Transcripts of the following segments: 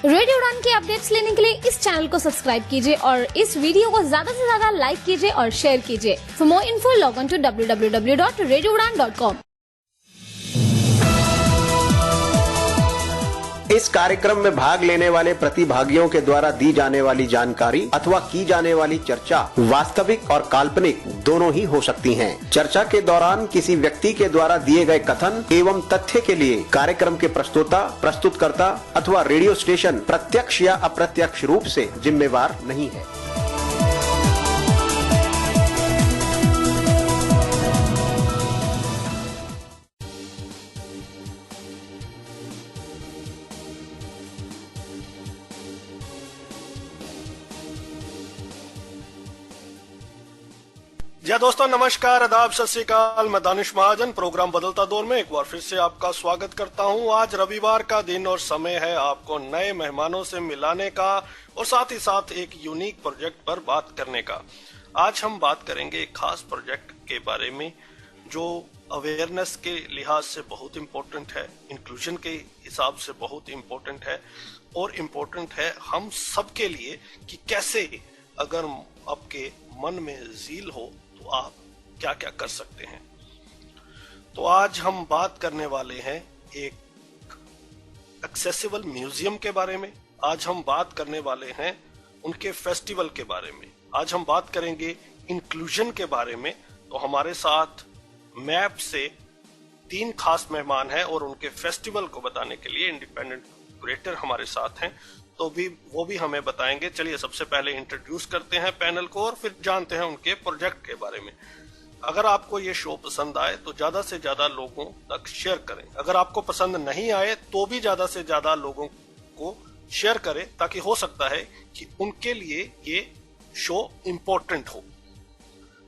Radio उड़ान की updates लेने के लिए इस चैनल को सब्सक्राइब कीजिए और इस वीडियो को ज्यादा से ज्यादा लाइक कीजिए और शेयर कीजिए। For more info log on to www.radioudan.com। इस कार्यक्रम में भाग लेने वाले प्रतिभागियों के द्वारा दी जाने वाली जानकारी अथवा की जाने वाली चर्चा वास्तविक और काल्पनिक दोनों ही हो सकती हैं। चर्चा के दौरान किसी व्यक्ति के द्वारा दिए गए कथन एवं तथ्य के लिए कार्यक्रम के प्रस्तोता, प्रस्तुतकर्ता अथवा रेडियो स्टेशन प्रत्यक्ष या अप्रत्यक्ष रूप से जिम्मेवार नहीं है। जय दोस्तों, नमस्कार, आदाब, सत श्री अकाल। मैं दानिश महाजन प्रोग्राम बदलता दौर में एक बार फिर से आपका स्वागत करता हूं। आज रविवार का दिन और समय है आपको नए मेहमानों से मिलाने का और साथ ही साथ एक यूनिक प्रोजेक्ट पर बात करने का। आज हम बात करेंगे एक खास प्रोजेक्ट के बारे में जो अवेयरनेस के लिहाज से बहुत इम्पोर्टेंट है, इंक्लूजन के हिसाब से बहुत इम्पोर्टेंट है और इम्पोर्टेंट है हम सबके लिए कि कैसे अगर आपके मन में ज़ील हो तो आप क्या क्या कर सकते हैं। तो आज हम बात करने वाले हैं एक एक्सेसिबल म्यूजियम के बारे में। आज हम बात करने वाले हैं उनके फेस्टिवल के बारे में। आज हम बात करेंगे इंक्लूजन के बारे में। तो हमारे साथ मैप से 3 खास मेहमान हैं और उनके फेस्टिवल को बताने के लिए इंडिपेंडेंट क्यूरेटर हमारे साथ हैं, तो वो भी हमें बताएंगे। चलिए सबसे पहले इंट्रोड्यूस करते हैं पैनल को और फिर जानते हैं उनके प्रोजेक्ट के बारे में। अगर आपको ये शो पसंद आए तो ज्यादा से ज्यादा लोगों तक शेयर करें। अगर आपको पसंद नहीं आए तो भी ज्यादा से ज्यादा लोगों को शेयर करें, ताकि हो सकता है कि उनके लिए ये शो इम्पोर्टेंट हो।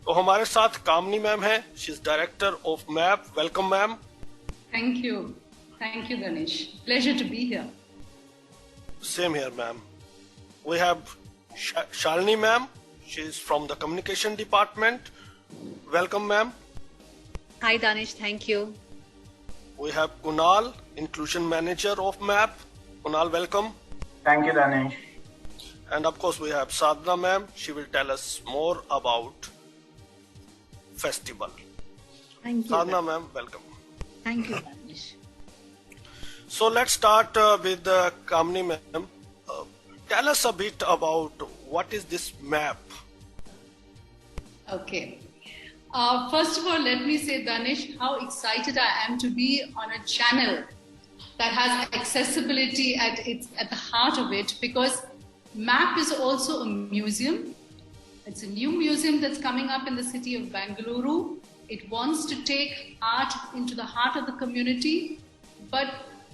तो हमारे साथ कामनी मैम है, she is director of map. Welcome ma'am. Thank you Ganesh. Pleasure to be here. Same here, ma'am. We have Shalini ma'am. She is from the communication department. Welcome, ma'am. Hi, Danish. Thank you. We have Kunal, inclusion manager of MAP. Kunal, welcome. Thank you, Danish. And of course, we have Sadhana ma'am. She will tell us more about festival. Thank you. Sadhana ma'am, welcome. Thank you, Danish. So let's start with Kamini ma'am. Tell us a bit about what is this MAP? Okay. First of all, let me say, Danish, how excited I am to be on a channel that has accessibility at the heart of it, because MAP is also a museum. It's a new museum that's coming up in the city of Bengaluru. It wants to take art into the heart of the community, but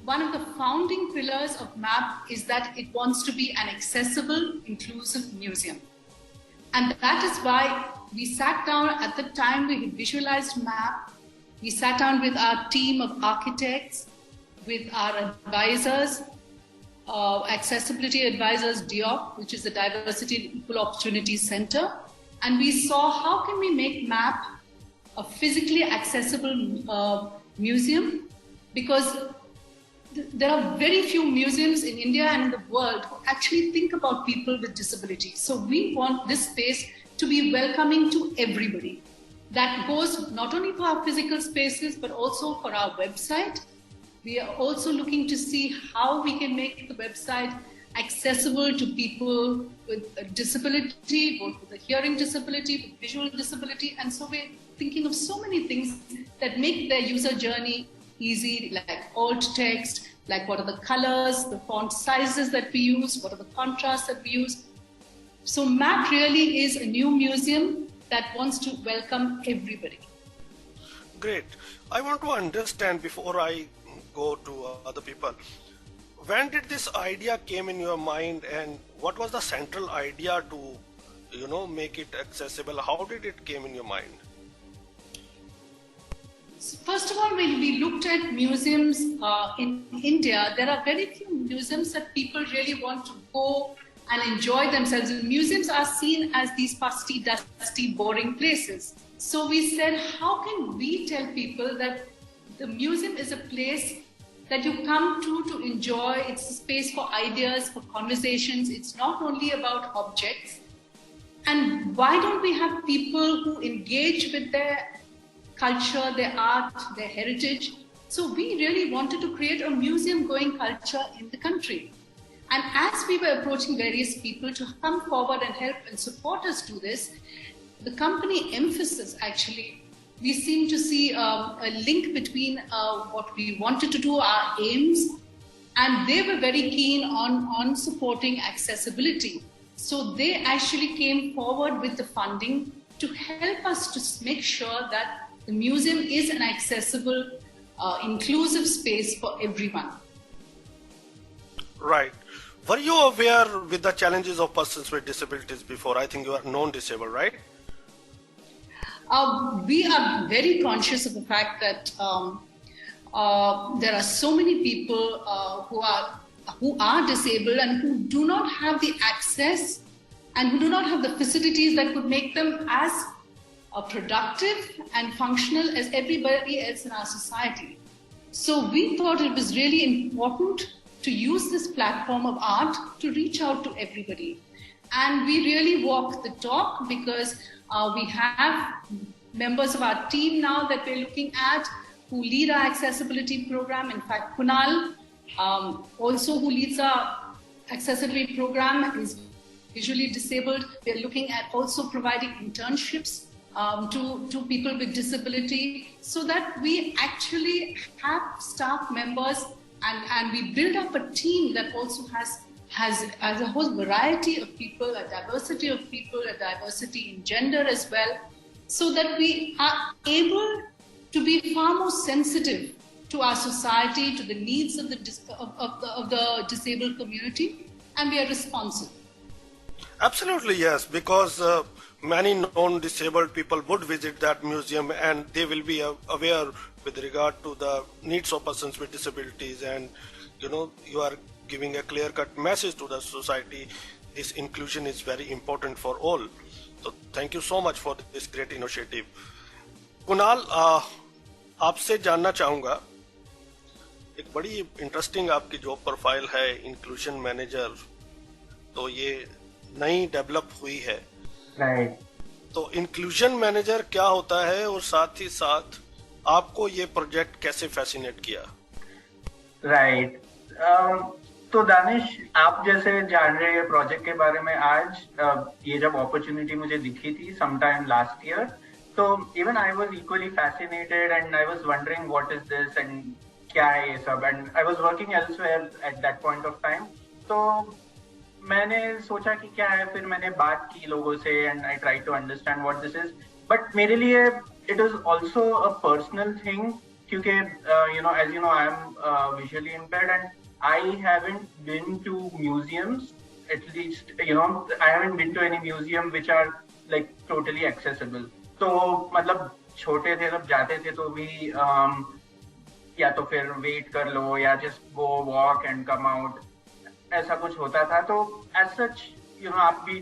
one of the founding pillars of MAP is that it wants to be an accessible, inclusive museum. And that is why we sat down at the time we visualized MAP. We sat down with our team of architects, with our advisors, accessibility advisors, DIOP, which is the Diversity and Equal Opportunity Center. And we saw how can we make MAP a physically accessible museum, because there are very few museums in India and in the world who actually think about people with disabilities. So we want this space to be welcoming to everybody. That goes not only for our physical spaces, but also for our website. We are also looking to see how we can make the website accessible to people with a disability, both with a hearing disability, with visual disability. And so we're thinking of so many things that make their user journey easy, like alt text, like what are the colors, the font sizes that we use, what are the contrasts that we use. So MAP really is a new museum that wants to welcome everybody. Great. I want to understand before I go to other people, when did this idea came in your mind and what was the central idea to make it accessible? How did it came in your mind? First of all, when we looked at museums in India, there are very few museums that people really want to go and enjoy themselves. And museums are seen as these fusty, dusty, boring places. So we said, how can we tell people that the museum is a place that you come to enjoy. It's a space for ideas, for conversations. It's not only about objects. And why don't we have people who engage with their culture, their art, their heritage? So we really wanted to create a museum-going culture in the country. And as we were approaching various people to come forward and help and support us do this, the company Emphasis actually, we seem to see a link between what we wanted to do, our aims, and they were very keen on supporting accessibility. So they actually came forward with the funding to help us to make sure that the museum is an accessible, inclusive space for everyone. Right. Were you aware with the challenges of persons with disabilities before? I think you are non-disabled, right? We are very conscious of the fact that there are so many people who are disabled and who do not have the access and who do not have the facilities that could make them as productive and functional as everybody else in our society. So we thought it was really important to use this platform of art to reach out to everybody. And we really walk the talk because we have members of our team now that we're looking at who lead our accessibility program. In fact, Kunal, also who leads our accessibility program, is visually disabled. We're looking at also providing internships to people with disability so that we actually have staff members and we build up a team that also has a whole variety of people, a diversity of people, a diversity in gender as well, so that we are able to be far more sensitive to our society, to the needs of the disabled community, and we are responsive. Absolutely, yes, because many non-disabled people would visit that museum and they will be aware with regard to the needs of persons with disabilities, and you are giving a clear-cut message to the society. This inclusion is very important for all. So thank you so much for this great initiative. Kunal, आपसे जानना चाहूँगा, एक बड़ी interesting आपकी job profile है, inclusion manager, तो ये नई डेवलप हुई है, राइट? तो इंक्लूजन मैनेजर क्या होता है और साथ ही साथ आपको ये प्रोजेक्ट कैसे फैसिनेट किया? राइट, तो दानिश, आप जैसे जान रहे हैं प्रोजेक्ट के बारे में, आज ये जब अपॉर्चुनिटी मुझे दिखी थी समटाइम लास्ट ईयर, तो even I was equally fascinated and I was wondering what is this and क्या है ये सब, and I was working elsewhere at that point of time. तो मैंने सोचा कि क्या है, फिर मैंने बात की लोगों से and I try to understand what this is. But मेरे लिए it is also a personal thing, क्योंकि as you know I am visually impaired and I haven't been to museums, at least, I haven't been to any museum which are like totally accessible. तो मतलब छोटे थे तब जाते थे तो भी या तो फिर वेट कर लो या just go walk and come out, ऐसा कुछ होता था. तो as such, आप भी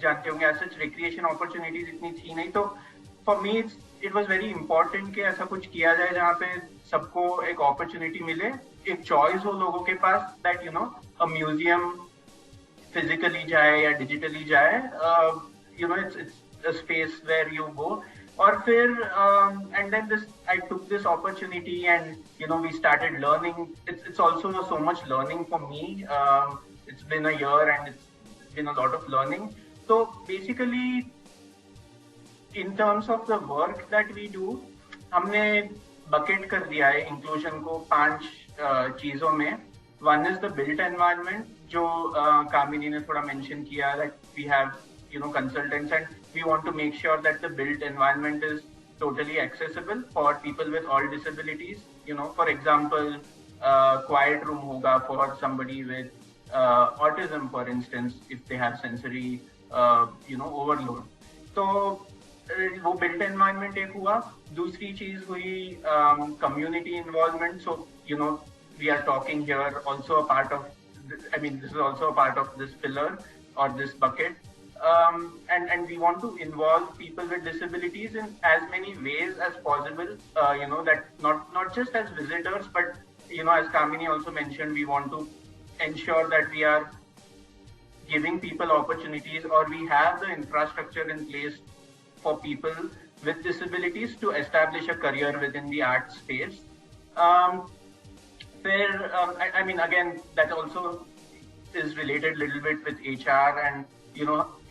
जानते होंगे, as such recreation opportunities इतनी थी नहीं. तो for me it was very important कि ऐसा कुछ किया जाए जहाँ पे सबको एक opportunity मिले, एक चॉइस हो लोगों के पास, दैट अ म्यूजियम फिजिकली जाए या डिजिटली जाए, it's a space where you go. और फिर and then this I took this opportunity and we started learning. It's also so much learning for me. It's been a year and it's been a lot of learning. तो basically in terms of the work that we do, हमने bucket कर दिया है inclusion को 5 चीजों में. One is the built environment, जो कामिनी ने थोड़ा मेंशन किया, that we have consultants and we want to make sure that the built environment is totally accessible for people with all disabilities. For example, quiet room hoga for somebody with autism, for instance, if they have sensory overload. तो वो built environment एक हुआ. दूसरी चीज हुई community involvement. So we are talking here also a part of, I mean, this is also a part of this pillar or this bucket. and we want to involve people with disabilities in as many ways as possible. That not just as visitors, but as Kamini also mentioned, we want to ensure that we are giving people opportunities, or we have the infrastructure in place for people with disabilities to establish a career within the art space. Again, that also is related a little bit with HR and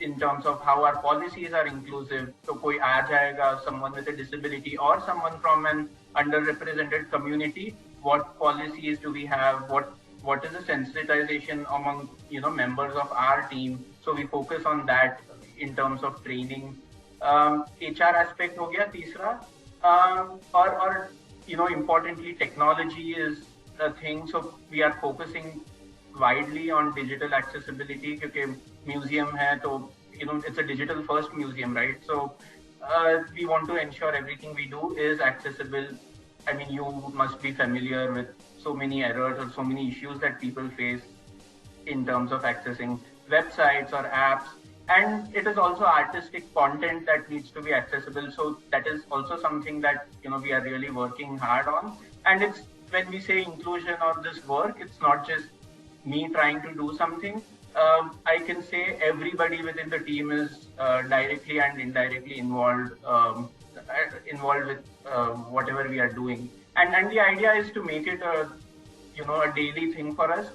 in terms of how our policies are inclusive. So koi aa jayega, someone with a disability or someone from an underrepresented community, what policies do we have? What is the sensitization among members of our team? So we focus on that in terms of training. HR aspect ho gaya teesra, or importantly, technology is a thing. So we are focusing widely on digital accessibility because museum hai, so it's a digital first museum, right? So we want to ensure everything we do is accessible. I mean, you must be familiar with so many errors or so many issues that people face in terms of accessing websites or apps. And it is also artistic content that needs to be accessible. So that is also something that, we are really working hard on. And it's, when we say inclusion or this work, it's not just me trying to do something. I can say everybody within the team is directly and indirectly involved with whatever we are doing. And the idea is to make it a daily thing for us.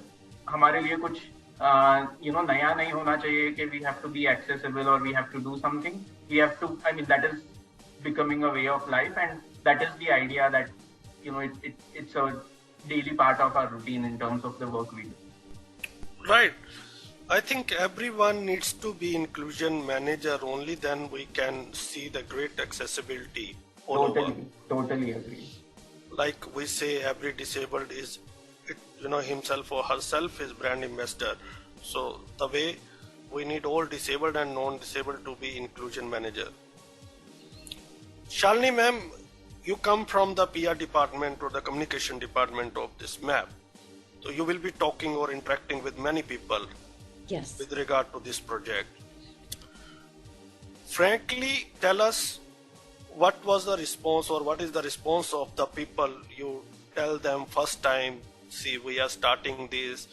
हमारे लिए कुछ नया नहीं होना चाहिए कि we have to be accessible or we have to do something. We have to, that is becoming a way of life, and that is the idea that it's a daily part of our routine in terms of the work we do. Right. I think everyone needs to be inclusion manager. Only then we can see the great accessibility all over. Totally agree. Like we say, every disabled is, himself or herself is brand ambassador. So the way we need all disabled and non-disabled to be inclusion manager. Shalini ma'am, you come from the PR department or the communication department of this MAP. So you will be talking or interacting with many people. Yes. With regard to this project. Frankly, tell us what was the response or what is the response of the people you tell them first time, see, we are starting this.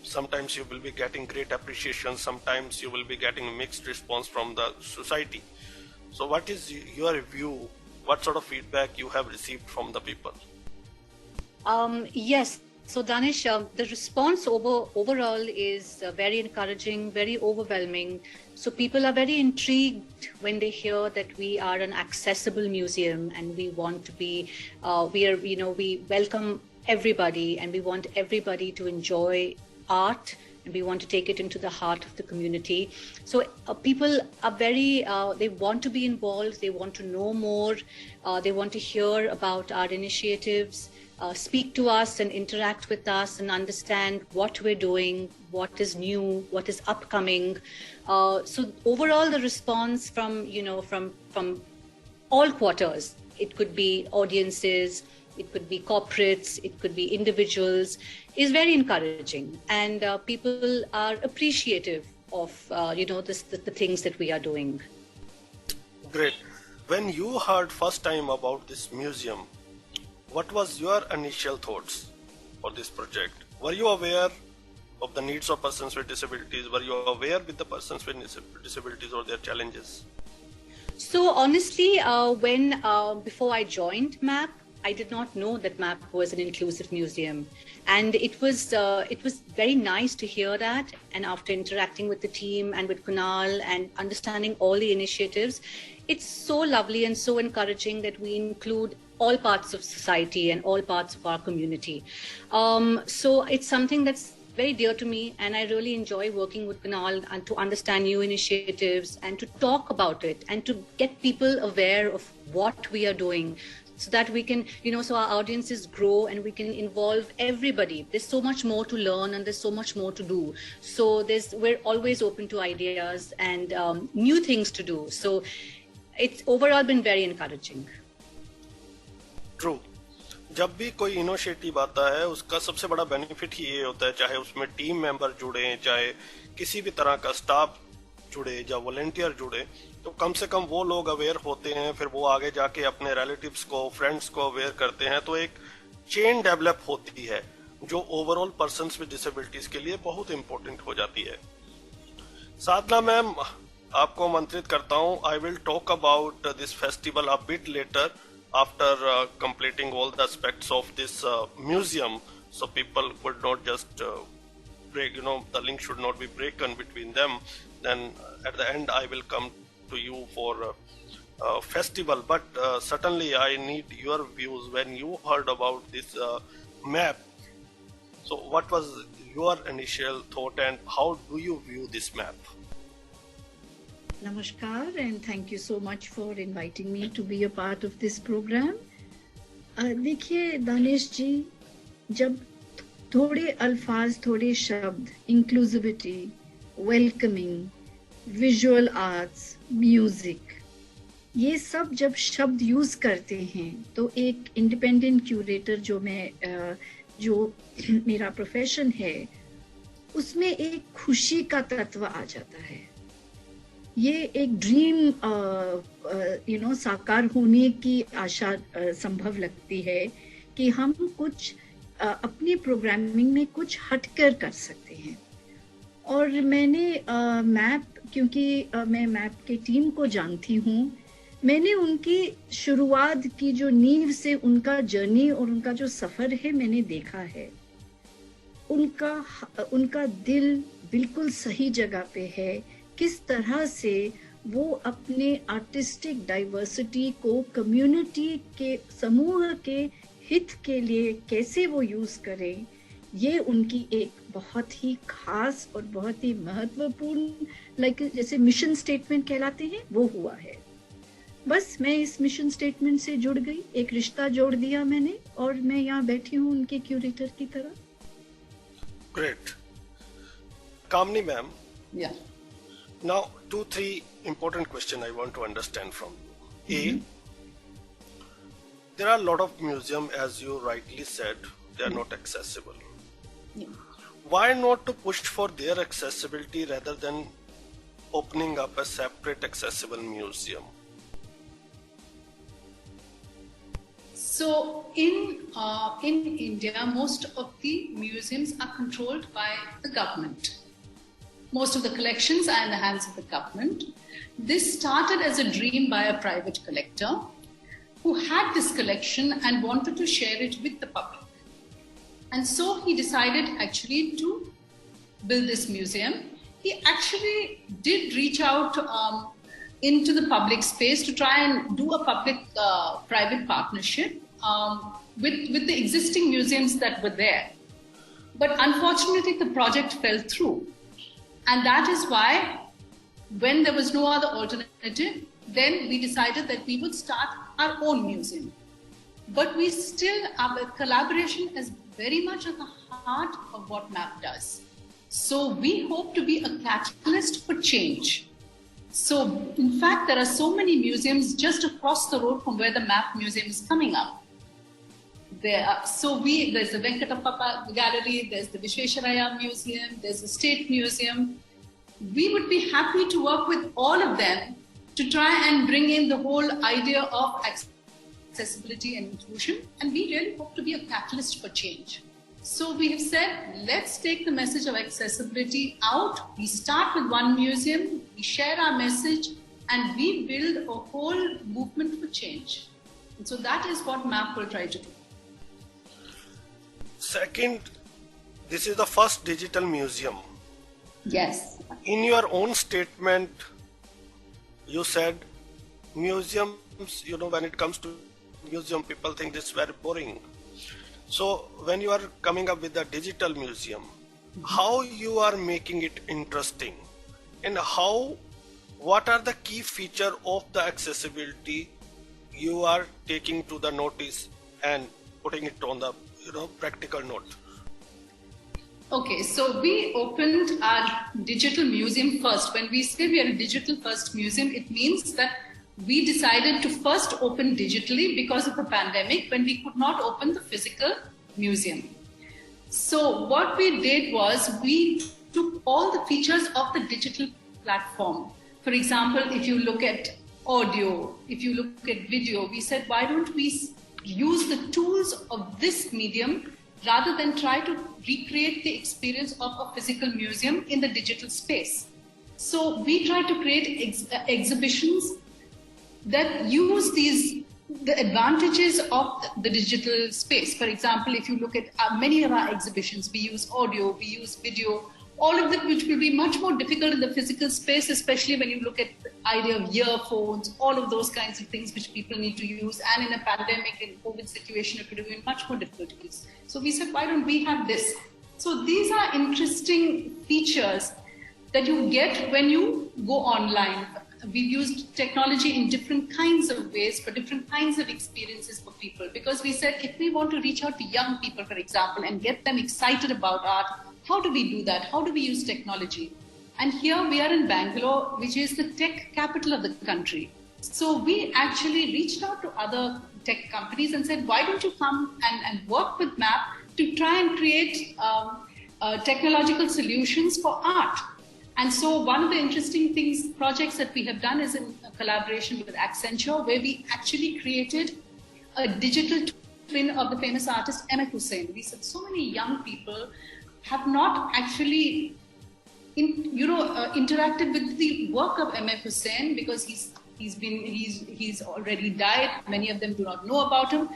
Sometimes you will be getting great appreciation, sometimes you will be getting mixed response from the society. So what is your view? What sort of feedback you have received from the people? Yes. So Danish, the response overall is very encouraging, very overwhelming. So people are very intrigued when they hear that we are an accessible museum and we want to be, we welcome everybody and we want everybody to enjoy art and we want to take it into the heart of the community. So people are very, they want to be involved, they want to know more, they want to hear about our initiatives. Speak to us and interact with us and understand what we're doing, what is new, what is upcoming. So overall, the response from all quarters, it could be audiences, it could be corporates, it could be individuals, is very encouraging. And people are appreciative of, the things that we are doing. Great. When you heard first time about this museum, what was your initial thoughts for this project? Were you aware of the needs of persons with disabilities? Were you aware with the persons with disabilities or their challenges? So honestly, before I joined MAP, I did not know that MAP was an inclusive museum, and it was very nice to hear that. And after interacting with the team and with Kunal and understanding all the initiatives, it's so lovely and so encouraging that we include all parts of society and all parts of our community. So it's something that's very dear to me, and I really enjoy working with Kunal and to understand new initiatives and to talk about it and to get people aware of what we are doing, so that we can, so our audiences grow and we can involve everybody. There's so much more to learn and there's so much more to do. So we're always open to ideas and new things to do. So it's overall been very encouraging. True. जब भी कोई initiative आता है उसका सबसे बड़ा benefit ही ये होता है, चाहे उसमें टीम मेंबर जुड़े, चाहे किसी भी तरह का स्टाफ जुड़े या वॉलंटियर जुड़े, तो कम से कम वो लोग अवेयर होते हैं, फिर वो आगे जाके अपने रिलेटिव्स को, फ्रेंड्स को अवेयर करते हैं, तो एक चेन डेवलप होती है जो ओवरऑल पर्सन्स विद डिसेबिलिटीज के लिए बहुत इंपॉर्टेंट हो जाती है। साधना मैम, आपको आमंत्रित करता हूं। I will talk about this festival a bit letter after completing all the aspects of this museum, so people could not just break, the link should not be broken between them. Then at the end I will come to you for festival, but certainly I need your views when you heard about this map. So what was your initial thought and how do you view this map? Namaskar and thank you so much for inviting me to be a part of this program. देखिए दानिश जी, जब थोड़े अल्फाज, थोड़े शब्द, inclusivity, welcoming, visual arts, music, ये सब जब शब्द यूज करते हैं तो एक इंडिपेंडेंट क्यूरेटर जो मेरा प्रोफेशन है, उसमें एक खुशी का तत्व आ जाता है। ये एक ड्रीम साकार होने की आशा संभव लगती है कि हम कुछ अपनी प्रोग्रामिंग में कुछ हटकर कर सकते हैं। और मैंने मैप, क्योंकि मैं मैप के टीम को जानती हूँ, मैंने उनकी शुरुआत की जो नींव से उनका जर्नी और उनका जो सफर है मैंने देखा है। उनका दिल बिल्कुल सही जगह पे है। किस तरह से वो अपने आर्टिस्टिक डाइवर्सिटी को कम्युनिटी के, समूह के हित के लिए कैसे वो यूज करें, ये उनकी एक बहुत ही खास और बहुत ही महत्वपूर्ण जैसे मिशन स्टेटमेंट कहलाते हैं, वो हुआ है। बस मैं इस मिशन स्टेटमेंट से जुड़ गई, एक रिश्ता जोड़ दिया मैंने, और मैं यहाँ बैठी हूँ उनके क्यूरेटर की तरह। Great. Kamini ma'am, Yeah. now 2-3 important question I want to understand from you. There are a lot of museums, as you rightly said, they are not accessible. Yeah. Why not to push for their accessibility rather than opening up a separate accessible museum? So in India, most of the museums are controlled by the government. Most of the collections are in the hands of the government. This started as a dream by a private collector who had this collection and wanted to share it with the public. And so he decided actually to build this museum. He actually did reach out into the public space to try and do a public-private partnership with the existing museums that were there. But unfortunately, the project fell through. And that is why, when there was no other alternative, then we decided that we would start our own museum. But our collaboration is very much at the heart of what MAP does. So we hope to be a catalyst for change. So in fact, there are so many museums just across the road from where the MAP museum is coming up. There's the Venkatappa Gallery, there's the Visvesvaraya Museum, there's the State Museum. We would be happy to work with all of them to try and bring in the whole idea of accessibility and inclusion, and we really hope to be a catalyst for change. So we have said, let's take the message of accessibility out. We start with one museum, we share our message, and we build a whole movement for change. And so that is what MAP will try to do. Second, this is the first digital museum. Yes. In your own statement, you said museums, when it comes to museum, people think this is very boring. So when you are coming up with a digital museum, how you are making it interesting, and what are the key feature of the accessibility you are taking to the notice and putting it on the practical note? Okay, so we opened our digital museum first. When we say we are a digital first museum, it means that we decided to first open digitally because of the pandemic, when we could not open the physical museum. So what we did was we took all the features of the digital platform. For example, if you look at audio, if you look at video, we said, why don't we use the tools of this medium rather than try to recreate the experience of a physical museum in the digital space. So we try to create exhibitions that use the advantages of the digital space. For example, if you look at many of our exhibitions, we use audio, we use video, all of that which will be much more difficult in the physical space, especially when you look at the idea of earphones, all of those kinds of things which people need to use. And in a pandemic and COVID situation, it would have been much more difficult to use. So we said, why don't we have this? So these are interesting features that you get when you go online. We've used technology in different kinds of ways for different kinds of experiences for people, because we said if we want to reach out to young people, for example, and get them excited about art, how do we do that? How do we use technology? And here we are in Bangalore, which is the tech capital of the country. So we actually reached out to other tech companies and said, why don't you come and work with MAP to try and create technological solutions for art? And so one of the interesting projects that we have done is in a collaboration with Accenture, where we actually created a digital twin of the famous artist M.F. Hussain. We said so many young people have not actually interacted with the work of M.F. Hussain, because he's already died. Many of them do not know about him.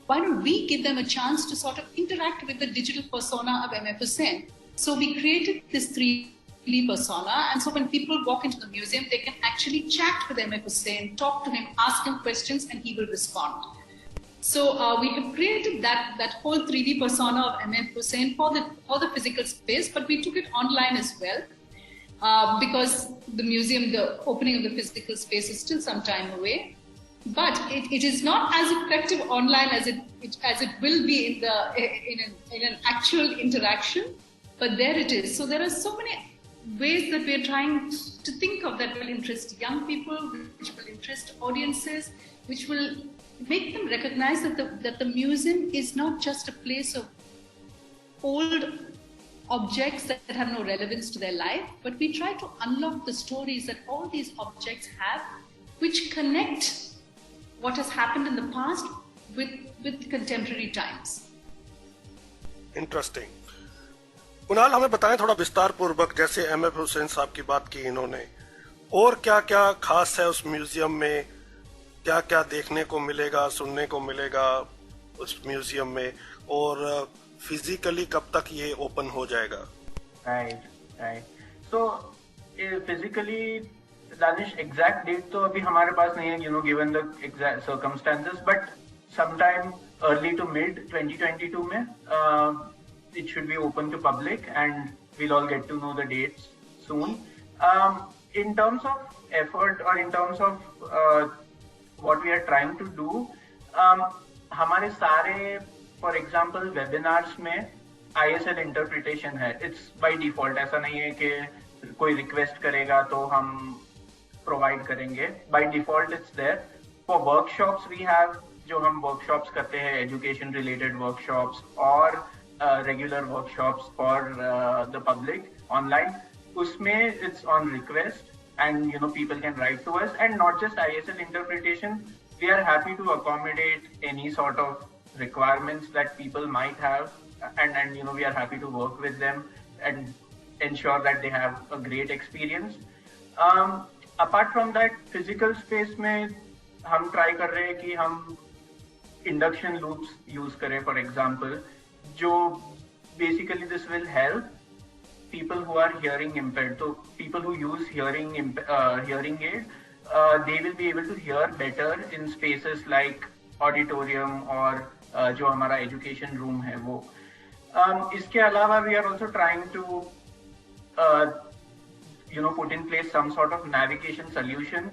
Why don't we give them a chance to sort of interact with the digital persona of M.F. Hussain? So we created this 3D persona, and so when people walk into the museum, they can actually chat with M.F. Hussain, talk to him, ask him questions, and he will respond. So we have created that whole 3D persona of M.F. Hussain for the physical space, but we took it online as well, because the opening of the physical space is still some time away. But it is not as effective online as it will be in an actual interaction. But there it is. So there are so many ways that we're trying to think of that will interest young people, which will interest audiences, which will make them recognize that the museum is not just a place of old objects that have no relevance to their life, but we try to unlock the stories that all these objects have, which connect what has happened in the past with contemporary times. Interesting. Kunal, हमें बताएं थोड़ा विस्तार पूर्वक, जैसे M.F. Hussain साहब की बात की इन्होंने, और क्या क्या खास है उस म्यूजियम में, क्या क्या देखने को मिलेगा, सुनने को मिलेगा उस म्यूजियम में, और फिजिकली कब तक ये ओपन हो जाएगा? Right. So physically Danish exact date तो अभी हमारे पास नहीं है, given the exact circumstances, but sometime early to mid 2022 में it should be open to public, and we'll all get to know the dates soon. In terms of effort, or in terms of what we are trying to do, हमारे सारे, for example, webinars में ISL interpretation है. It's by default. ऐसा नहीं है कि कोई request करेगा तो हम provide करेंगे. By default it's there. For workshops we have, जो हम workshops करते हैं, education related workshops और regular workshops for the public online, usme it's on request, and people can write to us. And not just ISL interpretation, we are happy to accommodate any sort of requirements that people might have, and we are happy to work with them and ensure that they have a great experience. Apart from that, physical space में हम try कर रहे हैं कि हम induction loops use करें, for example, जो basically this will help people who are hearing impaired. So people who use hearing aid, they will be able to hear better in spaces like auditorium or जो हमारा education room है वो. इसके अलावा we are also trying to put in place some sort of navigation solution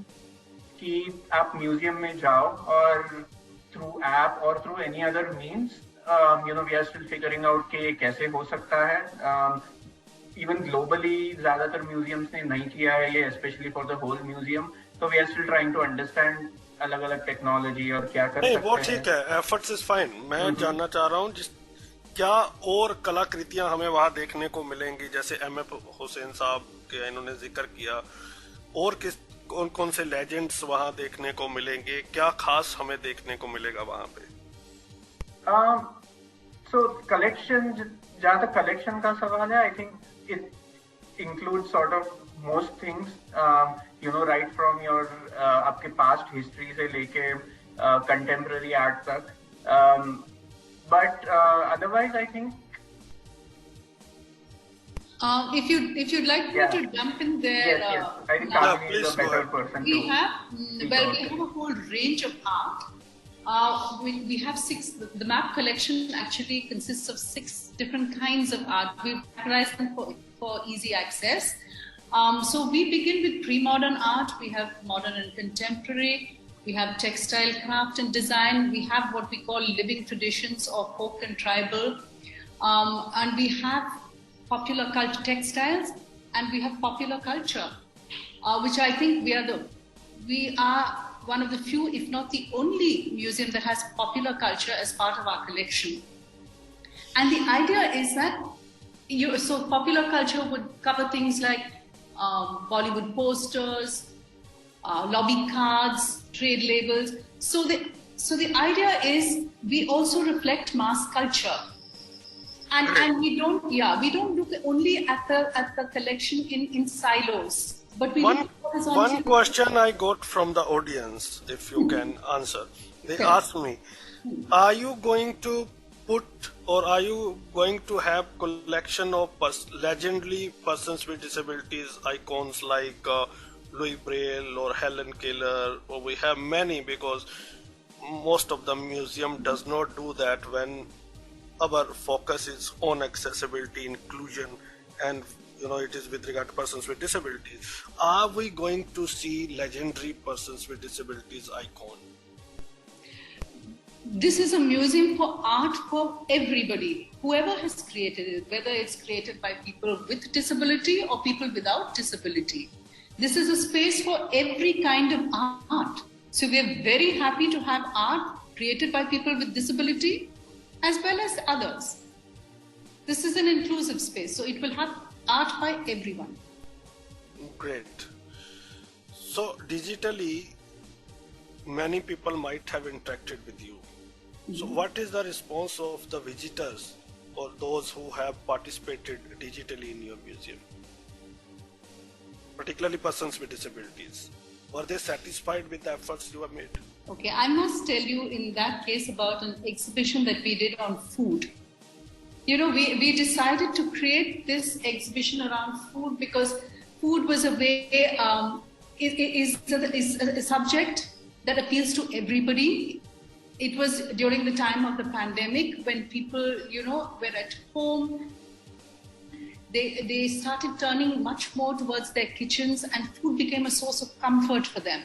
कि आप museum में जाओ और through app or through any other means, we are still figuring out कि कैसे हो सकता है. Even globally ज़्यादातर museums ने नहीं किया है ये, especially for the whole museum. So we are still trying to understand अलग-अलग technology और क्या कर सकते हैं. नहीं, वो ठीक है, efforts is fine. मैं जानना चाह रहा हूँ क्या और कलाकृतियां हमें वहां देखने को मिलेंगी? जैसे M.F. हुसैन साहब के इन्होंने जिक्र किया, और कौन कौन से लेजेंड्स वहां देखने को मिलेंगे? क्या खास हमें देखने को मिलेगा वहां पे? सो कलेक्शन, जहाँ तक कलेक्शन का सवाल है, I think it include sort of most things, you know, right from your आपके पास्ट हिस्ट्री से लेके कंटेम्पररी आर्ट तक, but otherwise I think if you'd like me to jump in there, yes. I think Kamini is a better person we to have a whole range of art. We have 6. The map collection actually consists of 6 different kinds of art. We've categorized them for easy access. So we begin with pre-modern art. We have modern and contemporary. We have textile, craft and design. We have what we call living traditions or folk and tribal. And we have popular culture textiles, and we have popular culture, which I think we are one of the few, if not the only museum that has popular culture as part of our collection. And the idea is that so popular culture would cover things like Bollywood posters, lobby cards, trade labels. So the idea is we also reflect mass culture. And we don't look only at the collection in silos, but we one question I got from the audience, if you can answer. They asked me, are you going to put, or are you going to have collection of legendary persons with disabilities icons like Louis Braille or Helen Keller? Or we have many, because most of the museum does not do that when our focus is on accessibility, inclusion, and it is with regard to persons with disabilities. Are we going to see legendary persons with disabilities icon? This is a museum for art for everybody, whoever has created it, whether it's created by people with disability or people without disability. This is a space for every kind of art. So we're very happy to have art created by people with disability as well as others. This is an inclusive space, so it will have art by everyone. Great. So digitally, many people might have interacted with you. So what is the response of the visitors or those who have participated digitally in your museum? Particularly persons with disabilities. Were they satisfied with the efforts you have made? Okay, I must tell you in that case about an exhibition that we did on food. We decided to create this exhibition around food because food was a way, is a subject that appeals to everybody. It was during the time of the pandemic when people, were at home. They started turning much more towards their kitchens, and food became a source of comfort for them.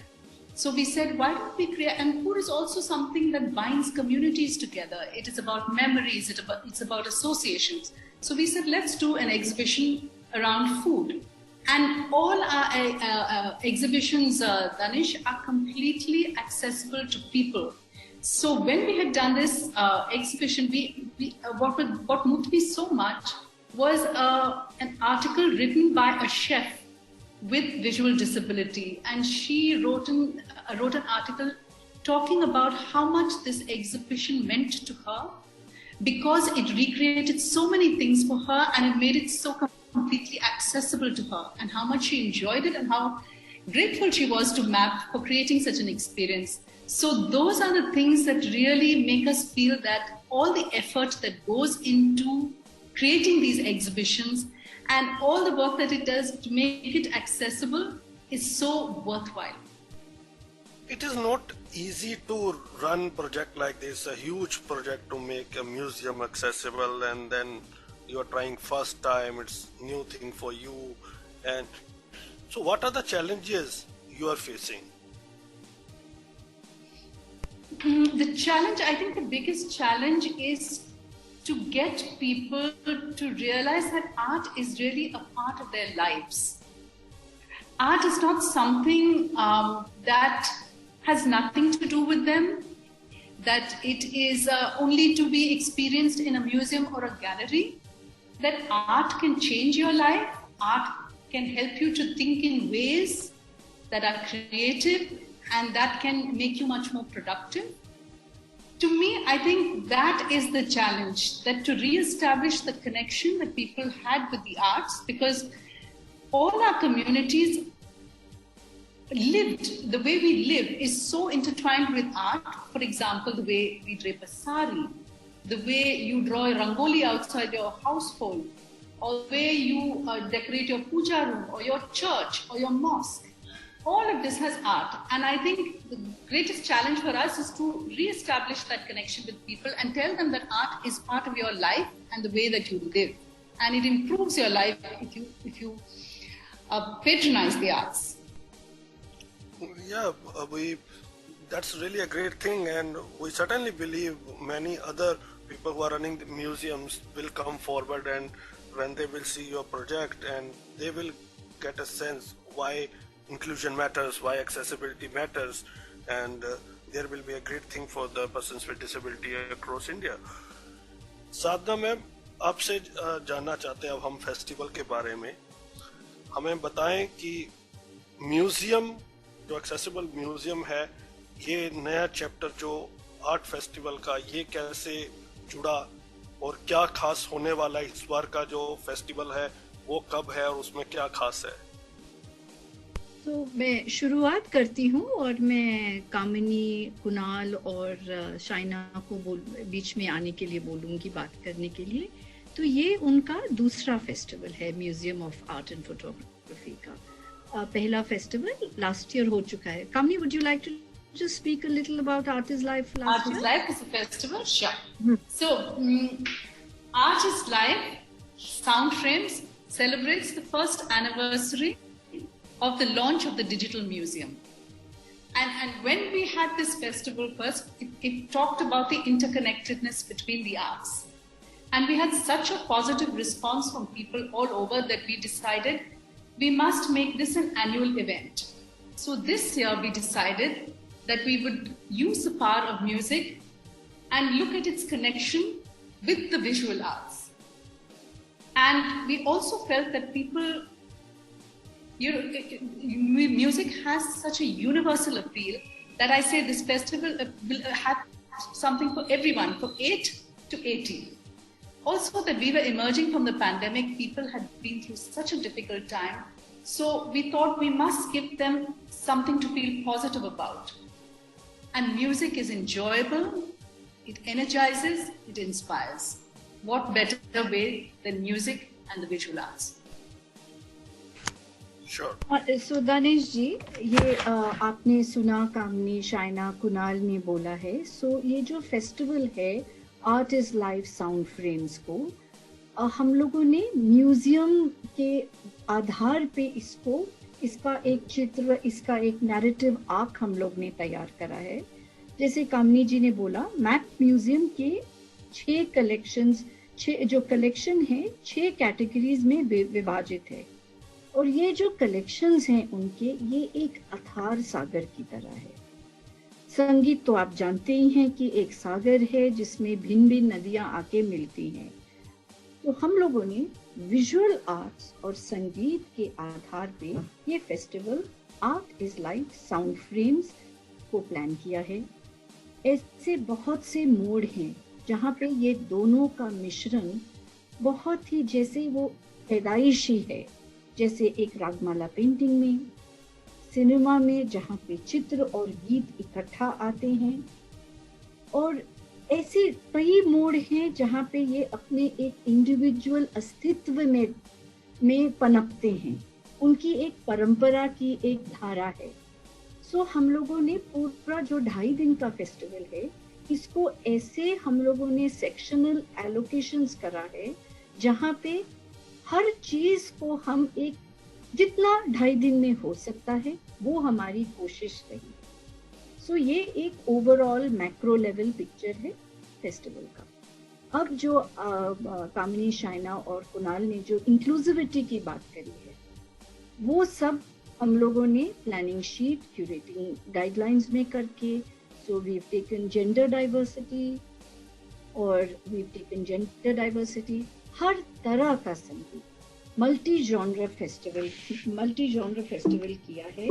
So we said, why don't we create, and food is also something that binds communities together. It is about memories, it's about associations. So we said, let's do an exhibition around food. And all our exhibitions, Danish, are completely accessible to people. So when we had done this exhibition, what moved me so much was an article written by a chef with visual disability, and she wrote an article talking about how much this exhibition meant to her, because it recreated so many things for her and it made it so completely accessible to her, and how much she enjoyed it and how grateful she was to MAP for creating such an experience. So those are the things that really make us feel that all the effort that goes into creating these exhibitions and all the work that it does to make it accessible is so worthwhile. It is not easy to run a project like this, a huge project to make a museum accessible, and then you are trying first time, it's new thing for you. And so what are the challenges you are facing? The challenge, I think the biggest challenge is to get people to realize that art is really a part of their lives. Art is not something that has nothing to do with them. that it is only to be experienced in a museum or a gallery, that art can change your life, art can help you to think in ways that are creative and that can make you much more productive. To me, I think that is the challenge, that to re-establish the connection that people had with the arts, because all our communities lived, the way we live is so intertwined with art. For example, the way we drape a sari, the way you draw a rangoli outside your household, or the way you decorate your puja room or your church or your mosque. All of this has art. And I think the greatest challenge for us is to re-establish that connection with people and tell them that art is part of your life and the way that you live. And it improves your life if you patronize the arts. Yeah, that's really a great thing, and we certainly believe many other people who are running the museums will come forward, and when they will see your project and they will get a sense why inclusion matters, why accessibility matters, and there will be a great thing for the persons with disability across India. Sadhana ma'am, आपसे जानना चाहते हैं अब हम festival के बारे में। हमें बताएं कि म्यूजियम, जो एक्सेसिबल म्यूजियम है, ये नया चैप्टर जो आर्ट फेस्टिवल का, ये कैसे जुड़ा और क्या खास होने वाला इस बार का जो फेस्टिवल है वो कब है और उसमें क्या खास है? तो मैं शुरुआत करती हूँ और मैं कामिनी, कुणाल और शाइना को बीच में आने के लिए बोलूँगी बात करने के लिए। तो ये उनका दूसरा फेस्टिवल है museum of art and photography का। पहला फेस्टिवल लास्ट ईयर हो चुका है। Kamini, would you like to just speak a little about Art is Life last year? Art is Life is a festival, sure. So, Art is Life Sound Frames celebrates the first anniversary of the launch of the Digital Museum. And when we had this festival first, it talked about the interconnectedness between the arts. And we had such a positive response from people all over that we decided we must make this an annual event. So this year we decided that we would use the power of music and look at its connection with the visual arts. And we also felt that people, music has such a universal appeal that I say this festival will have something for everyone, from 8 to 80. Also that we were emerging from the pandemic, people had been through such a difficult time. So we thought we must give them something to feel positive about. And music is enjoyable, it energizes, it inspires. What better way than music and the visual arts? Sure. So Danish ji, ये आपने सुना कामनी, शाइना, कुणाल ने बोला है। सो ये जो festival है art is live sound frames को, हम लोगों ने म्यूजियम के आधार पे इसका एक चित्र, इसका एक नैरेटिव आर्क हम लोग ने तैयार करा है। जैसे कामनी जी ने बोला, मैप म्यूजियम के 6 कलेक्शंस, 6 जो कलेक्शन है 6 कैटेगरीज में विभाजित है। और ये जो कलेक्शंस हैं उनके, ये एक अथार सागर की तरह है। संगीत तो आप जानते ही हैं कि एक सागर है जिसमें भिन्न भिन्न नदियां आके मिलती हैं। तो हम लोगों ने विजुअल आर्ट्स और संगीत के आधार पे ये festival art is live sound frames को प्लान किया है। ऐसे बहुत से मोड हैं जहाँ पे ये दोनों का मिश्रण बहुत ही जैसे वो पैदाइशी है, जैसे एक रागमाला पेंटिंग में, सिनेमा में जहाँ पे चित्र और गीत इकट्ठा आते हैं, और ऐसे कई मोड़ हैं जहाँ पे ये अपने एक इंडिविजुअल अस्तित्व में पनपते हैं। उनकी एक परंपरा की एक धारा है। सो हम लोगों ने पूरा जो 2.5 दिन का फेस्टिवल है, इसको ऐसे हम लोगों ने सेक्शनल एलोकेशंस करा है जहाँ पे हर चीज को हम एक जितना 2.5 दिन में हो सकता है वो हमारी कोशिश रही। सो ये एक ओवरऑल मैक्रो लेवल पिक्चर है फेस्टिवल का। अब जो कामिनी, शाइना और कुणाल ने जो इंक्लूसिविटी की बात करी है, वो सब हम लोगों ने प्लानिंग शीट, क्यूरेटिंग गाइडलाइंस में करके, So we've taken gender diversity और we've taken gender diversity, हर तरह का संगीत मल्टी जॉनर फेस्टिवल किया है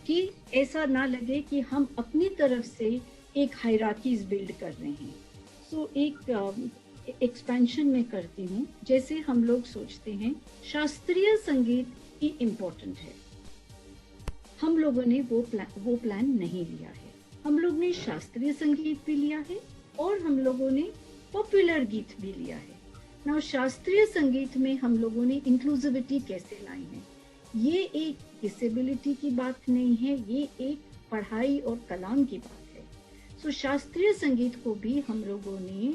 कि ऐसा ना लगे कि हम अपनी तरफ से एक हायरार्कीज बिल्ड कर रहे हैं। सो एक एक्सपेंशन में करती हूँ। जैसे हम लोग सोचते हैं शास्त्रीय संगीत ही इम्पोर्टेंट है, हम लोगों ने वो प्लान नहीं लिया है। हम लोग ने शास्त्रीय संगीत भी लिया है और हम लोगों ने पॉपुलर गीत भी लिया है। ना शास्त्रीय संगीत में हम लोगों ने इंक्लूसिविटी कैसे लाई है, ये एक डिसेबिलिटी की बात नहीं है, ये एक पढ़ाई और कलाम की बात है। सो शास्त्रीय संगीत को भी हम लोगों ने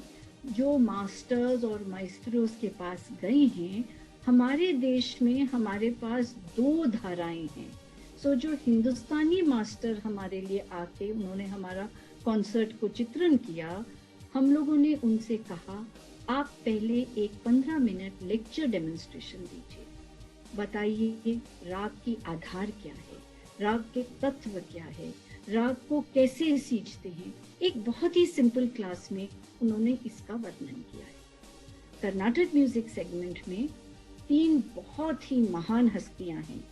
जो मास्टर्स और माइस्ट्रोस के पास गए हैं, हमारे देश में हमारे पास 2 धाराएं हैं। सो जो हिंदुस्तानी मास्टर हमारे लिए आके उन्होंने हमारा कॉन्सर्ट को चित्रण किया, हम लोगों ने उनसे कहा आप पहले एक 15 मिनट लेक्चर डेमोन्स्ट्रेशन दीजिए, बताइए राग की आधार क्या है, राग के तत्व क्या है, राग को कैसे सींचते हैं। एक बहुत ही सिंपल क्लास में उन्होंने इसका वर्णन किया है। कर्नाटक म्यूजिक सेगमेंट में 3 बहुत ही महान हस्तियां हैं,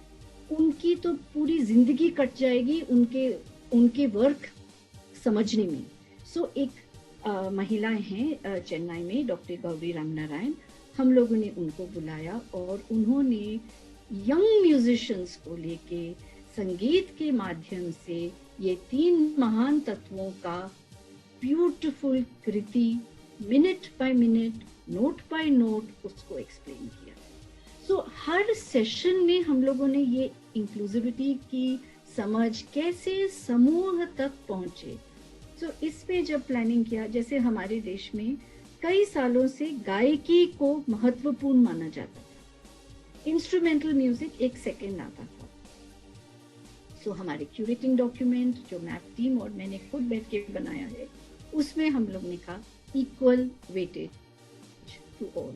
उनकी तो पूरी जिंदगी कट जाएगी उनके वर्क समझने में। सो एक महिलाएं हैं चेन्नई में, डॉक्टर गौरी रामनारायण, हम लोगों ने उनको बुलाया और उन्होंने यंग म्यूजिशियंस को लेके संगीत के माध्यम से ये 3 महान तत्वों का ब्यूटीफुल कृति minute by minute, note by note उसको एक्सप्लेन किया। सो हर सेशन में हम लोगों ने ये इंक्लूसिविटी की समझ कैसे समूह तक पहुंचे। तो इसमें जब प्लानिंग किया, जैसे हमारे देश में कई सालों से गायकी को महत्वपूर्ण माना जाता था, इंस्ट्रूमेंटल म्यूजिक एक सेकेंड आता था। सो हमारे क्यूरेटिंग डॉक्यूमेंट जो मैप टीम और मैंने खुद बैठ के बनाया है, उसमें हम लोग ने कहा इक्वल वेटेज टू ऑल।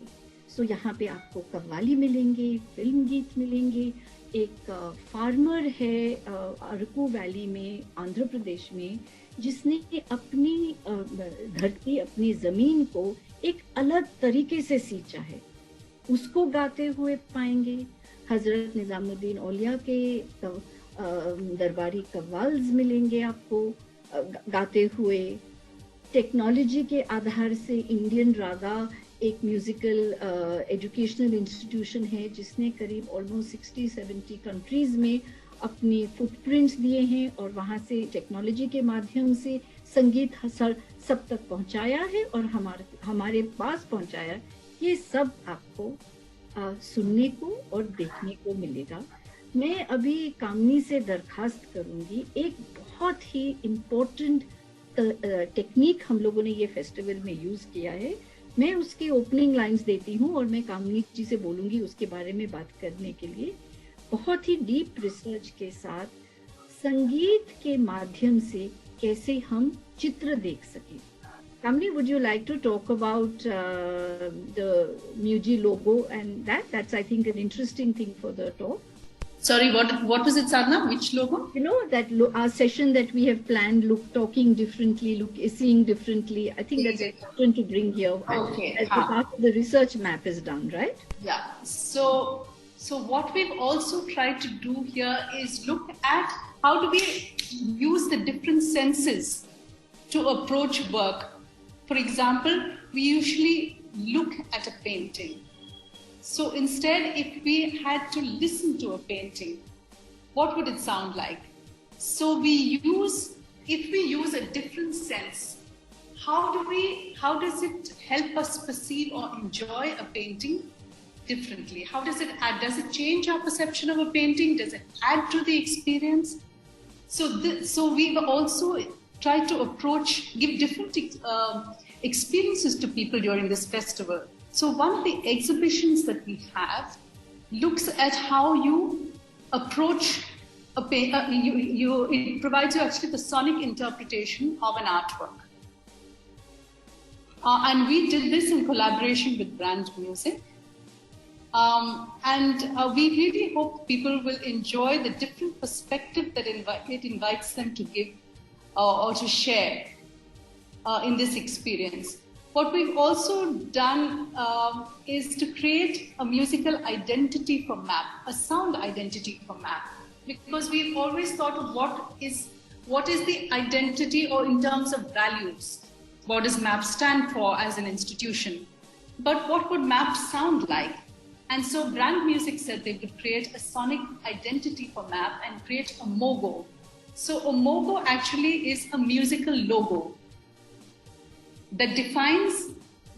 सो यहाँ पे आपको कव्वाली मिलेंगे, फिल्म गीत मिलेंगे। एक फार्मर है अरकू वैली में आंध्र प्रदेश में, जिसने अपनी धरती, अपनी जमीन को एक अलग तरीके से सींचा है, उसको गाते हुए पाएंगे। हजरत निजामुद्दीन औलिया के दरबारी कव्वाल्स मिलेंगे आपको गाते हुए। टेक्नोलॉजी के आधार से इंडियन रागा एक म्यूजिकल एजुकेशनल इंस्टीट्यूशन है जिसने करीब ऑलमोस्ट 60-70 कंट्रीज में अपनी फुटप्रिंट्स दिए हैं और वहाँ से टेक्नोलॉजी के माध्यम से संगीत सब तक पहुँचाया है और हमारे पास पहुँचाया। ये सब आपको सुनने को और देखने को मिलेगा। मैं अभी कामनी से दरखास्त करूँगी, एक बहुत ही इम्पोर्टेंट टेक्निक हम लोगों ने ये फेस्टिवल में यूज़ किया है। मैं उसकी ओपनिंग लाइंस देती हूँ और मैं कामनी जी से बोलूँगी उसके बारे में बात करने के लिए। बहुत ही डीप रिसर्च के साथ संगीत के माध्यम से कैसे हम चित्र देख सकें। Kamini, would you like to talk about the MUJI logo and that? That's, I think, an interesting thing for the talk. Sorry, what was it, Sadhna? Which logo? You know, that our session that we have planned, talking differently, seeing differently. I think that's important to bring here. Okay. As part of the research map is done, right? Yeah. So what we've also tried to do here is look at how do we use the different senses to approach work. For example, we usually look at a painting. So instead, if we had to listen to a painting, what would it sound like? So if we use a different sense, how does it help us perceive or enjoy a painting differently? How does it add? Does it change our perception of a painting? Does it add to the experience? So we've also tried to give different experiences to people during this festival. So one of the exhibitions that we have looks at how you approach a it provides you actually the sonic interpretation of an artwork. And we did this in collaboration with Brand Music. We really hope people will enjoy the different perspective that it invites them to give or to share in this experience. What we've also done is to create a musical identity for MAP, a sound identity for MAP, because we've always thought of what is the identity, or in terms of values, what does MAP stand for as an institution? But what would MAP sound like? And so Brand Music said they would create a sonic identity for MAP and create a MOGO. So a MOGO actually is a musical logo that defines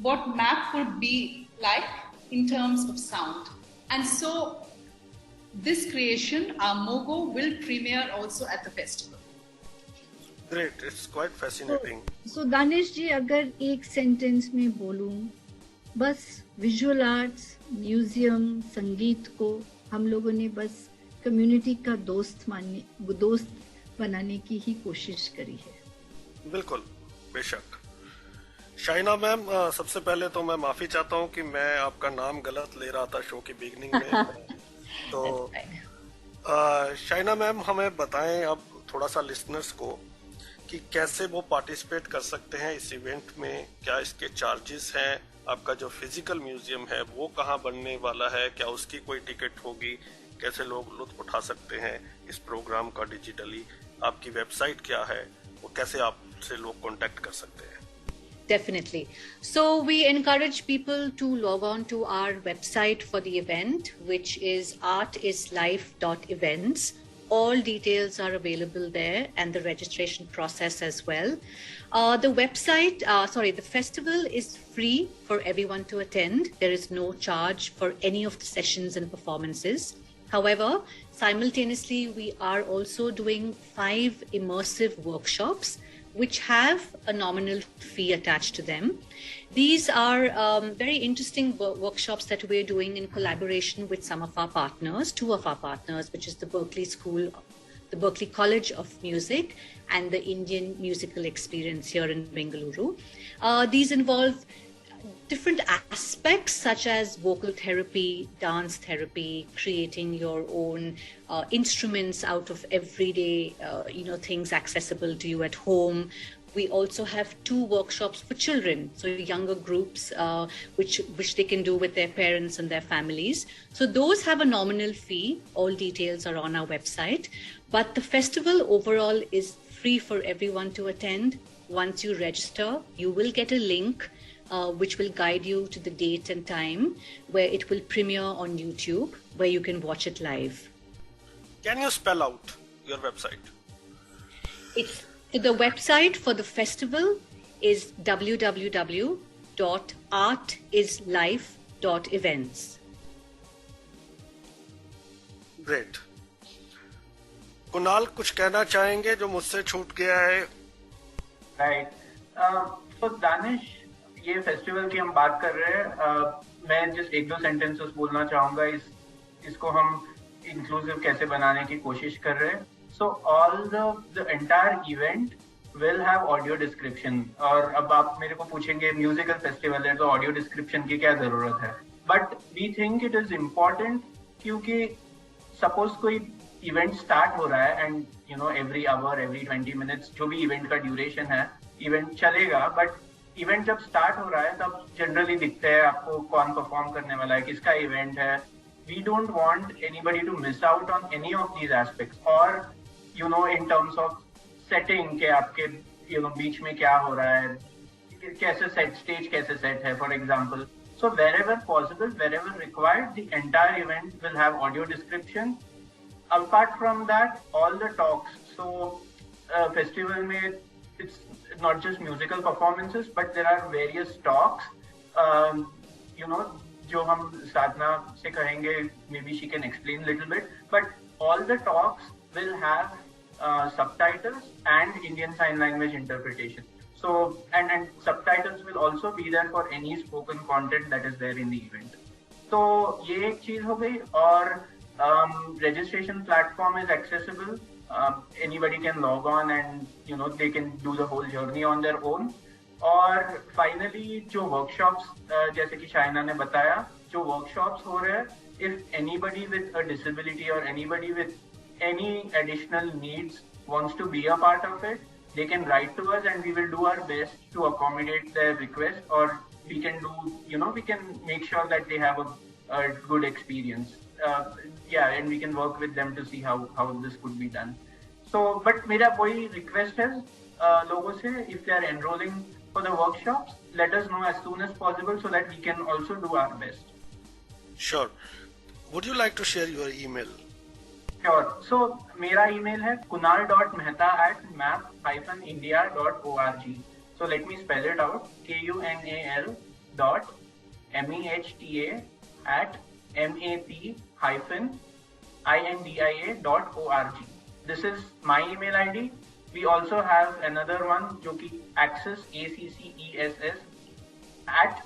what MAP would be like in terms of sound. And so this creation, our MOGO, will premiere also at the festival. Great, it's quite fascinating. So Danish जी, अगर एक sentence में बोलूं, बस visual arts, museum, संगीत को हम लोगों ने बस कम्युनिटी का दोस्त बनाने की ही कोशिश करी है। बिल्कुल, बेशक। शाइना मैम, सबसे पहले तो मैं माफी चाहता हूँ कि मैं आपका नाम गलत ले रहा था शो की बिगनिंग में। तो शाइना मैम, हमें बताएं अब थोड़ा सा लिसनर्स को कि कैसे वो पार्टिसिपेट कर सकते हैं इस इवेंट में, क्या इसके चार्जेस हैं, आपका जो फिजिकल म्यूजियम है वो कहाँ बनने वाला है, क्या उसकी कोई टिकट होगी, कैसे लोग लुत्फ उठा सकते हैं इस प्रोग्राम का डिजिटली, आपकी वेबसाइट क्या है, वो कैसे आपसे लोग कांटेक्ट कर सकते हैं? Definitely. So we encourage people to log on to our website for the event, which is artislife.events. All details are available there, and the registration process as well. The festival is free for everyone to attend. There is no charge for any of the sessions and performances. However, simultaneously, we are also doing 5 immersive workshops which have a nominal fee attached to them. These are very interesting workshops that we're doing in collaboration with some of our partners, 2 of our partners, which is the Berklee College of Music and the Indian Musical Experience here in Bengaluru. These involve different aspects such as vocal therapy, dance therapy, creating your own instruments out of everyday things accessible to you at home. We also have 2 workshops for children, so younger groups, which they can do with their parents and their families. So those have a nominal fee. All details are on our website. But the festival overall is free for everyone to attend. Once you register, you will get a link which will guide you to the date and time where it will premiere on YouTube, where you can watch it live. Can you spell out your website? The website for the festival is www.artislife.events. Great. Kunal, कुछ कहना चाहेंगे जो मुझसे छूट गया है? Right. So Danish, ये festival की हम बात कर रहे हैं, मैं जस्ट 1-2 सेंटेंसेस बोलना चाहूंगा इसको हम इंक्लूसिव कैसे बनाने की कोशिश कर रहे हैं. So all the entire event will have audio description. और अब आप मेरे को पूछेंगे म्यूजिकल फेस्टिवल है तो ऑडियो डिस्क्रिप्शन की क्या जरूरत है, but we think it is important क्योंकि सपोज कोई इवेंट स्टार्ट हो रहा है and every hour, every 20 minutes जो भी इवेंट का ड्यूरेशन है, इवेंट चलेगा, बट इवेंट जब स्टार्ट हो रहा है तब जनरली दिखते हैं आपको कौन परफॉर्म करने वाला है, किसका इवेंट है. We don't want anybody to miss out on any of these aspects. और इन टर्म्स ऑफ सेटिंग के आपके बीच में क्या हो रहा है, कैसे स्टेज कैसे सेट है, for example. So wherever possible, wherever required, the entire event will have audio description. Apart from that, all the talks. So festival में it's not just musical performances, but there are various talks, जो हम साधना से कहेंगे, maybe she can explain a little bit, but all the talks will have subtitles and Indian Sign Language interpretation. So, and subtitles will also be there for any spoken content that is there in the event. So, ये एक चीज हो गई. और registration platform is accessible. Anybody can log on and they can do the whole journey on their own. और finally जो workshops, जैसे कि शाइना ने बताया, जो workshops हो रहे हैं, if anybody with a disability or anybody with any additional needs wants to be a part of it, they can write to us and we will do our best to accommodate their request, or we can do, we can make sure that they have a good experience. And we can work with them to see how this could be done. So, but मेरा वही request है लोगों से, if they are enrolling for the workshops, let us know as soon as possible so that we can also do our best. Sure. Would you like to share your email? Sure. So मेरा email है kunal.mehta@map-india.org. So let me spell it out. kunal.mehta@map-india.org. This is my email ID. We also have another one जो कि access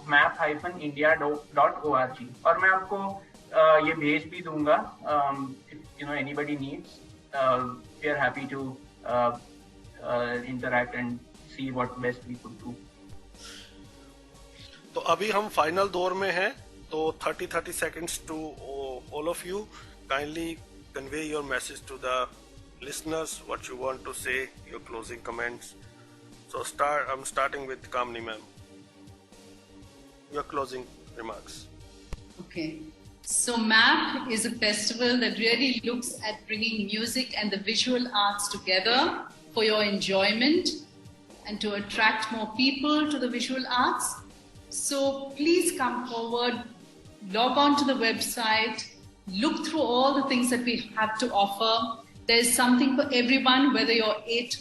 @map-india.org. और मैं आपको ये भेज भी दूंगा. If anybody needs, we are happy to interact and see what best we could do. तो अभी हम फाइनल दौर में हैं, तो 30 seconds to all of you. Kindly convey your message to the listeners, what you want to say, your closing comments. So I'm starting with Kamini ma'am. Your closing remarks. Okay. So MAP is a festival that really looks at bringing music and the visual arts together for your enjoyment and to attract more people to the visual arts. So please come forward, log on to the website, look through all the things that we have to offer. There's something for everyone, whether you're 8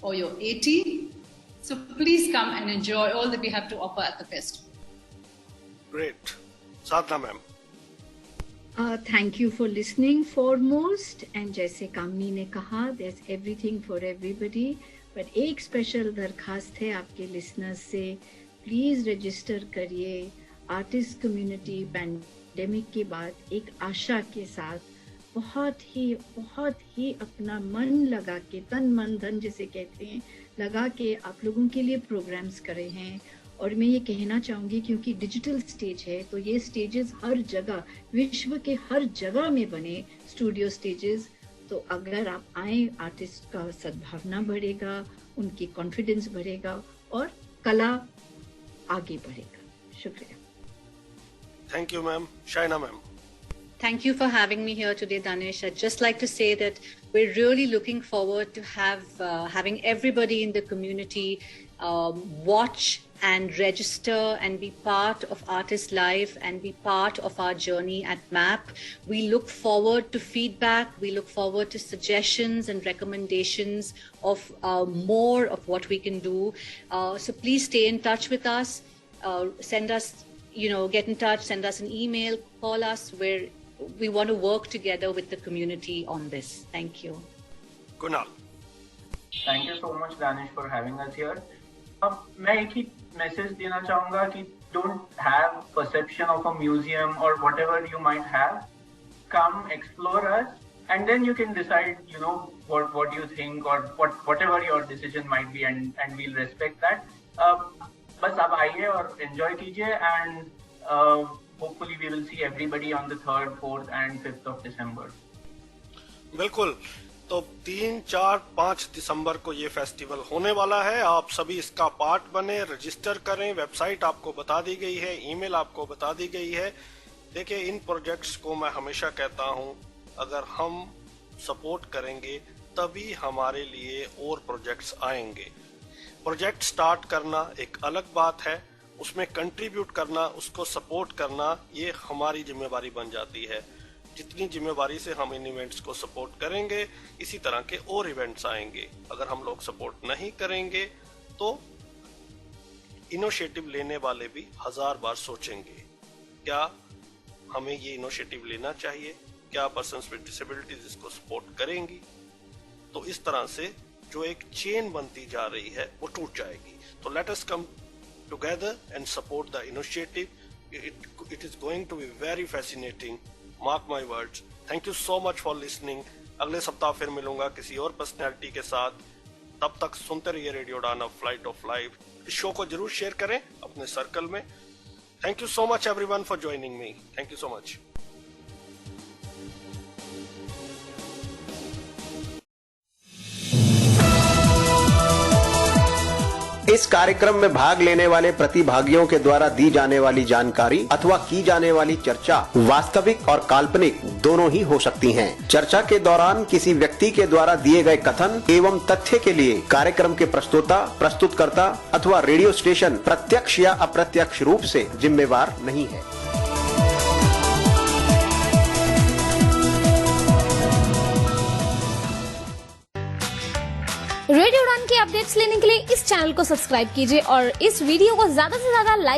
or you're 80. So please come and enjoy all that we have to offer at the festival. Great. Sadhna ma'am. Thank you for listening foremost. And जैसे कामनी ने कहा, there's everything for everybody. But एक special दरखास्त है आपके listeners से, please register करिए. Artist community pandemic के बाद एक आशा के साथ बहुत ही अपना मन लगा के, तन मन धन जिसे कहते हैं, लगा के आप लोगों के लिए प्रोग्राम्स करे हैं. और मैं ये कहना चाहूँगी, क्योंकि डिजिटल स्टेज है तो ये स्टेजेस हर जगह, विश्व के हर जगह में बने स्टूडियो स्टेजेस. तो अगर आप आए, आर्टिस्ट का सद्भावना बढ़ेगा, उनकी कॉन्फिडेंस बढ़ेगा और कला आगे बढ़ेगा. शुक्रिया. Thank you ma'am. Shaina ma'am. Thank you for having me here today, Danish. I'd just like to say that we're really looking forward to having everybody in the community watch and register and be part of Artist Life and be part of our journey at MAP. We look forward to feedback. We look forward to suggestions and recommendations of more of what we can do. So please stay in touch with us. Send us, get in touch, send us an email, call us. We want to work together with the community on this. Thank you. Kunal. Thank you so much, Danish, for having us here. मैं एक ही message देना चाहूँगा कि don't have perception of a museum or whatever you might have. Come explore us, and then you can decide, what you think or whatever your decision might be, and we'll respect that. बस आप आइए और enjoy कीजिए, and hopefully we will see everybody on the 3rd, 4th, and 5th of December. बिल्कुल. तो 3, 4, 5 दिसंबर को ये festival होने वाला है. आप सभी इसका पार्ट बने, रजिस्टर करें. वेबसाइट आपको बता दी गई है, ईमेल आपको बता दी गई है. देखिए, इन प्रोजेक्ट्स को मैं हमेशा कहता हूँ, अगर हम सपोर्ट करेंगे तभी हमारे लिए और प्रोजेक्ट्स आएंगे. प्रोजेक्ट स्टार्ट करना एक अलग बात है, उसमें कंट्रीब्यूट करना, उसको सपोर्ट करना, ये हमारी जिम्मेवारी बन जाती है. जितनी जिम्मेवारी से हम इन इवेंट्स को सपोर्ट करेंगे, इसी तरह के और इवेंट्स आएंगे. अगर हम लोग सपोर्ट नहीं करेंगे तो इनिशिएटिव लेने वाले भी 1000 बार सोचेंगे, क्या हमें ये इनिशिएटिव लेना चाहिए, क्या पर्सन्स विद डिसेबिलिटीज इसको सपोर्ट करेंगी. तो इस तरह से जो एक चेन बनती जा रही है वो टूट जाएगी. तो let us come together and support the initiative. It is going to be very fascinating. Mark my words. Thank you so much for listening. अगले सप्ताह फिर मिलूंगा किसी और पर्सनैलिटी के साथ. तब तक सुनते रहिए रेडियो उड़ान फ्लाइट ऑफ लाइफ. इस शो को जरूर शेयर करें अपने सर्कल में. Thank you so much everyone for joining me. Thank you so much. इस कार्यक्रम में भाग लेने वाले प्रतिभागियों के द्वारा दी जाने वाली जानकारी अथवा की जाने वाली चर्चा वास्तविक और काल्पनिक दोनों ही हो सकती हैं। चर्चा के दौरान किसी व्यक्ति के द्वारा दिए गए कथन एवं तथ्य के लिए कार्यक्रम के प्रस्तोता, प्रस्तुतकर्ता अथवा रेडियो स्टेशन प्रत्यक्ष या अप्रत्यक्ष रूप से जिम्मेवार नहीं है। रेडियो उड़ान के अपडेट्स लेने के लिए इस चैनल को सब्सक्राइब कीजिए और इस वीडियो को ज्यादा से ज्यादा लाइक